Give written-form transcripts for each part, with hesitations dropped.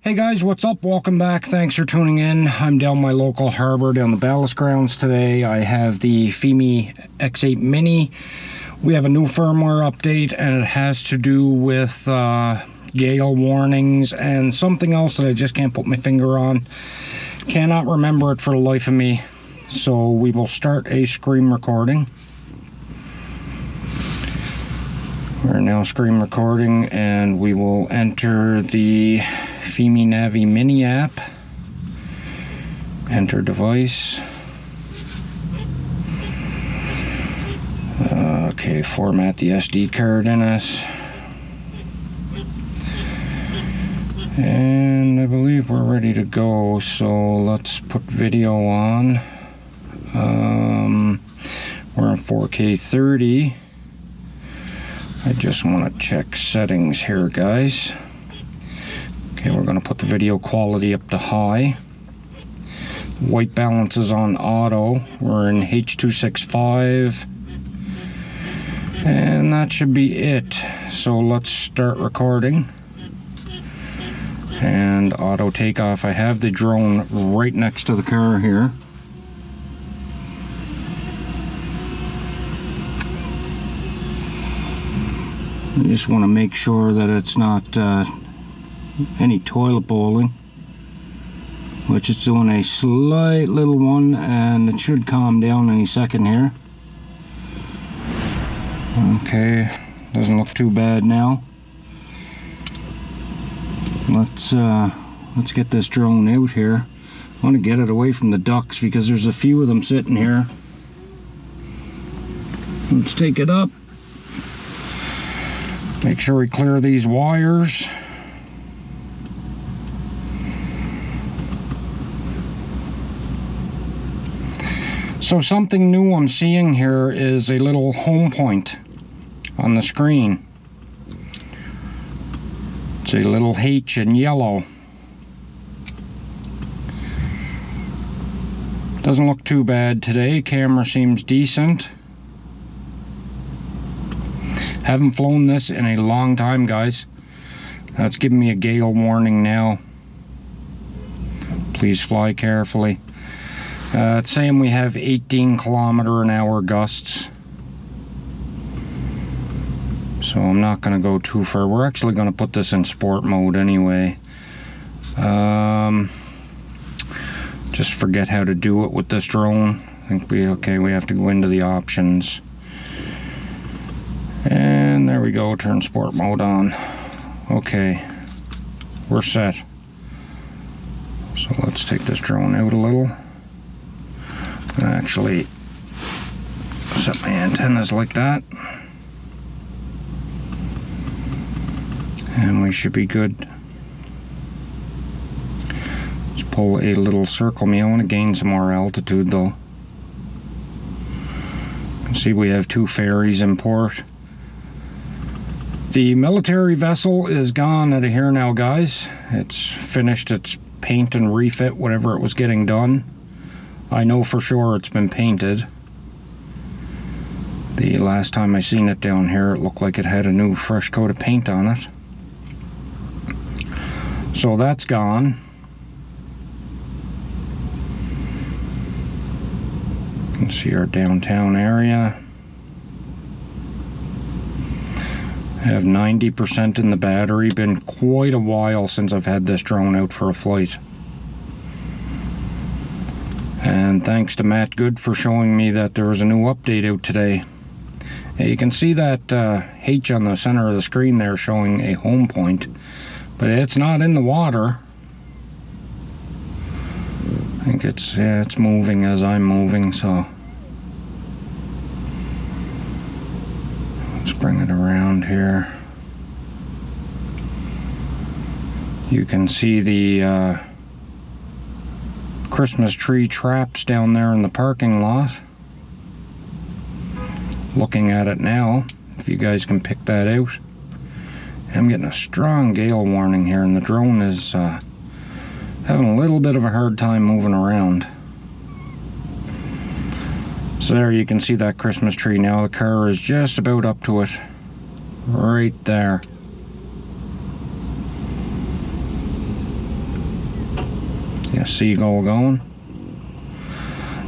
Hey guys, what's up? Welcome back. Thanks for tuning in. I'm down my local harbor down the ballast grounds today. I have the Fimi X8 Mini. We have a new firmware update and it has to do with gale warnings and something else that I just can't put my finger on. Cannot remember it for the life of me. So we will start a screen recording. We're now screen recording and we will enter the Fimi Navi Mini app. Enter device. Okay, format the SD card in it. And I believe we're ready to go, so let's put video on. We're in 4K 30. I just want to check settings here, guys. Okay, we're going to put the video quality up to high. White balance is on auto. We're in H.265. And that should be it. So let's start recording. And auto takeoff. I have the drone right next to the car here. You just want to make sure that it's not any toilet bowling, which it's doing a slight little one, and it should calm down any second here. Okay, doesn't look too bad now. Let's get this drone out here. I want to get it away from the ducks because there's a few of them sitting here. Let's take it up. Make sure we clear these wires. So something new I'm seeing here is a little home point on the screen. It's a little H in yellow. Doesn't look too bad today. Camera seems decent. Haven't flown this in a long time, guys. That's giving me a gale warning now. Please fly carefully. It's saying we have 18km/h gusts. So I'm not going to go too far. We're actually going to put this in sport mode anyway. Just forget how to do it with this drone. I think we have to go into the options. And there we go, turn sport mode on. Okay, we're set. So let's take this drone out a little. Actually set my antennas like that. And we should be good. Let's pull a little circle me. I want to gain some more altitude though. You can see we have 2 ferries in port. The military vessel is gone out of here now, guys. It's finished its paint and refit, whatever it was getting done. I know for sure it's been painted. The last time I seen it down here, it looked like it had a new fresh coat of paint on it. So that's gone. You can see our downtown area. I have 90% in the battery. Been quite a while since I've had this drone out for a flight. And thanks to Matt Good for showing me that there was a new update out today. You can see that H on the center of the screen there showing a home point, but it's not in the water. I think it's moving as I'm moving, so let's bring it around here. You can see the Christmas tree traps down there in the parking lot. Looking at it now, if you guys can pick that out. I'm getting a strong gale warning here, and the drone is having a little bit of a hard time moving around. So there you can see that Christmas tree now. The car is just about up to it. Right there. See a seagull going.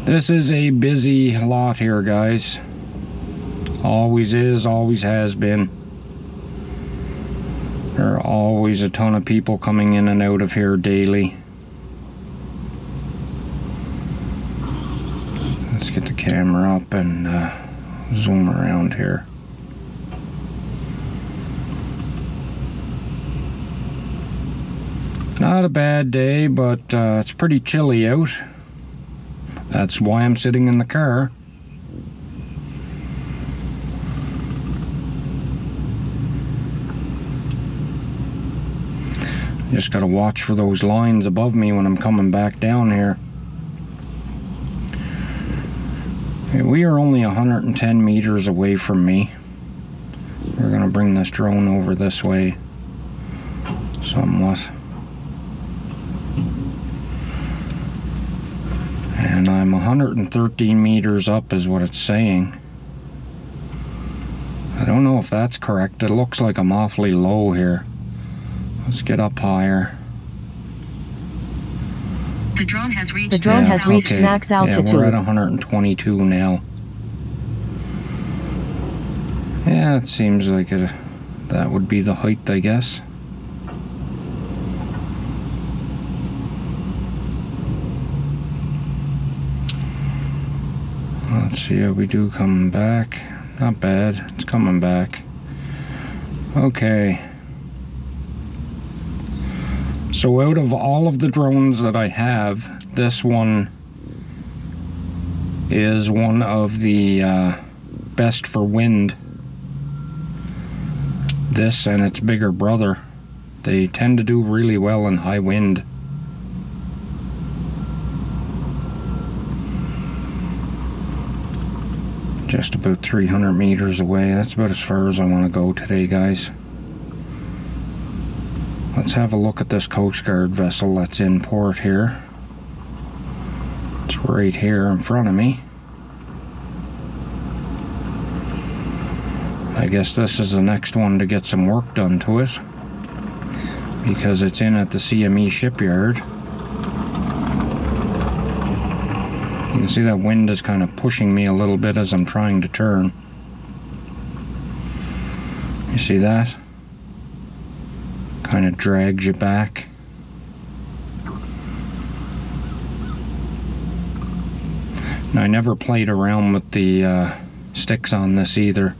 This is a busy lot here, guys. Always is, always has been. There are always a ton of people coming in and out of here daily. Let's get the camera up and zoom around here. Not a bad day, but it's pretty chilly out. That's why I'm sitting in the car. Just gotta watch for those lines above me when I'm coming back down here. Okay, we are only 110 meters away from me. We're gonna bring this drone over this way somewhat. And I'm 113 meters up is what it's saying. I don't know if that's correct. It looks like I'm awfully low here. Let's get up higher. The drone has reached max altitude. Yeah, we're at 122 now. Yeah, it seems like that would be the height, I guess. Let's see how we do coming back. Not bad, it's coming back. Okay. So out of all of the drones that I have, this one is one of the best for wind. This and its bigger brother. They tend to do really well in high wind. Just about 300 meters away. That's about as far as I want to go today, guys. Let's have a look at this Coast Guard vessel that's in port here. It's right here in front of me. I guess this is the next one to get some work done to it, because it's in at the CME shipyard. You can see that wind is kind of pushing me a little bit as I'm trying to turn. You see that? Kind of drags you back. Now, I never played around with the sticks on this either.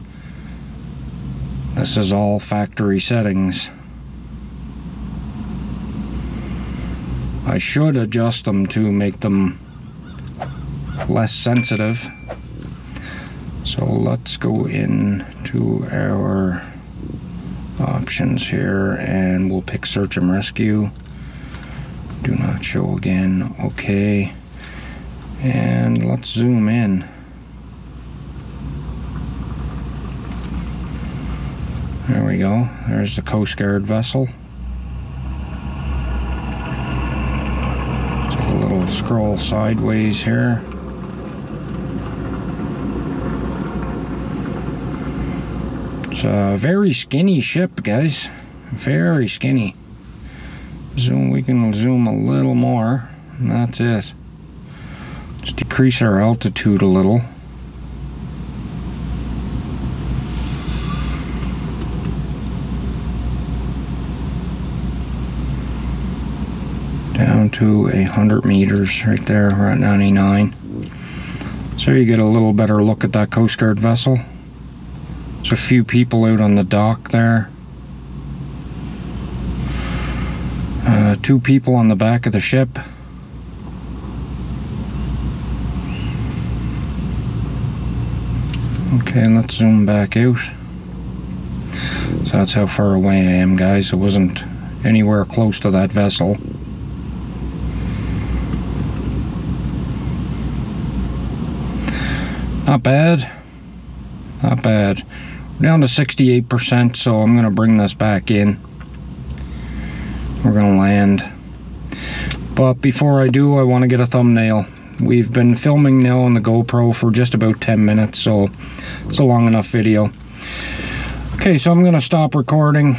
This is all factory settings. I should adjust them to make them less sensitive. So let's go into our options here and we'll pick search and rescue. Do not show again. Okay, and let's zoom in. There we go. There's the Coast Guard vessel. Take a little scroll sideways here. It's a very skinny ship, guys. Very skinny. Zoom. We can zoom a little more, and that's it. Just decrease our altitude a little. Down to 100 meters right there. We're at 99. So you get a little better look at that Coast Guard vessel. There's a few people out on the dock there. 2 people on the back of the ship. Okay, let's zoom back out. So that's how far away I am, guys. I wasn't anywhere close to that vessel. Not bad. Not bad. We're down to 68%, so I'm going to bring this back in. We're going to land. But before I do, I want to get a thumbnail. We've been filming now on the GoPro for just about 10 minutes, so it's a long enough video. Okay, so I'm going to stop recording.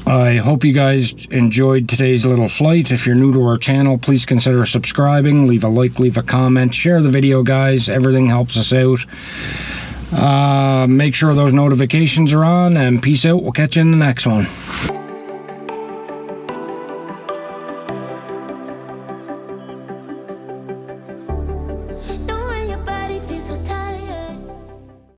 I hope you guys enjoyed today's little flight. If you're new to our channel, please consider subscribing. Leave a like, leave a comment, share the video, guys. Everything helps us out. Make sure those notifications are on, and peace out. We'll catch you in the next one.